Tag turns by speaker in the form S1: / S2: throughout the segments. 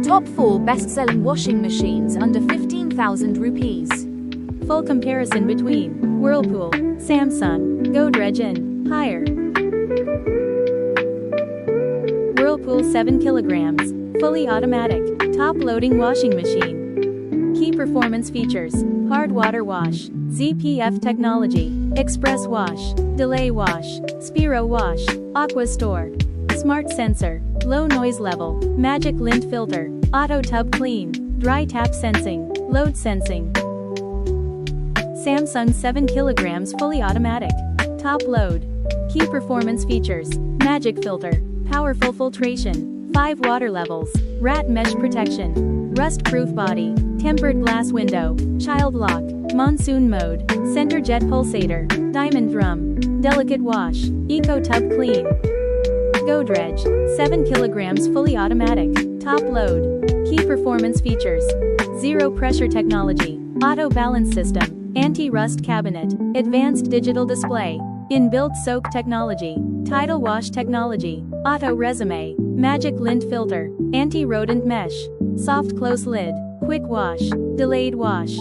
S1: Top 4 best-selling washing machines under 15,000 rupees.
S2: Full comparison between Whirlpool, Samsung, Godrej and higher. Whirlpool 7 kilograms, fully automatic, top-loading washing machine. Key performance features: hard water wash, ZPF technology, express wash, delay wash, Spiro wash, aqua store, smart sensor, low noise level, magic lint filter, auto tub clean, dry tap sensing, load sensing. Samsung 7 kilograms fully automatic, top load. Key performance features: magic filter, powerful filtration, 5 water levels, rat mesh protection, rust-proof body, tempered glass window, child lock, monsoon mode, center jet pulsator, diamond drum, delicate wash, eco tub clean. Godrej, 7 kilograms fully automatic, top load. Key performance features: zero pressure technology, auto balance system, anti-rust cabinet, advanced digital display, inbuilt soak technology, tidal wash technology, auto resume, magic lint filter, anti-rodent mesh, soft close lid, quick wash, delayed wash.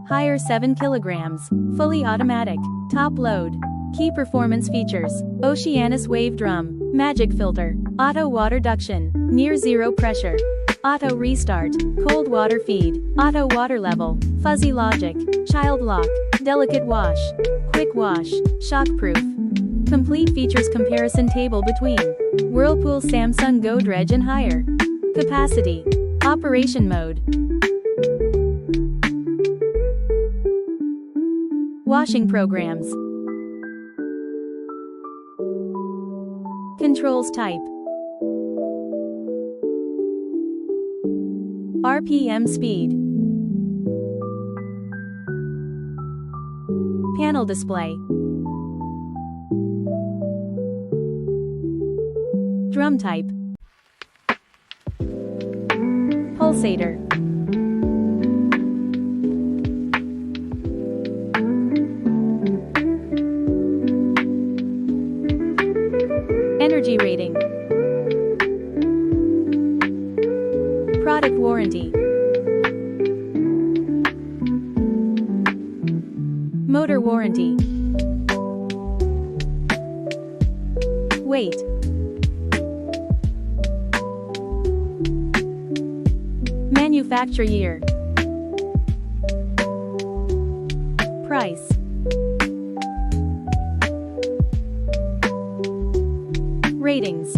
S2: Higher 7 kilograms, fully automatic, top load. Key performance features: Oceanus wave drum, magic filter, auto water duction, near zero pressure, auto restart, cold water feed, auto water level, fuzzy logic, child lock, delicate wash, quick wash, shockproof. Complete features comparison table between Whirlpool, Samsung, Godrej and higher. Capacity. Operation mode. Washing programs. Controls type. RPM speed. Panel display. Drum type. Pulsator. Energy rating. Product warranty. Motor warranty. Weight. Manufacture year. Price. Ratings.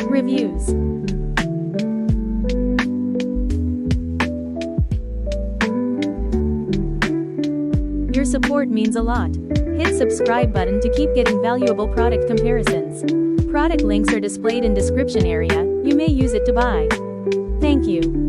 S2: Reviews. Your support means a lot. Hit subscribe button to keep getting valuable product comparisons. Product links are displayed in description area. You may use it to buy. Thank you.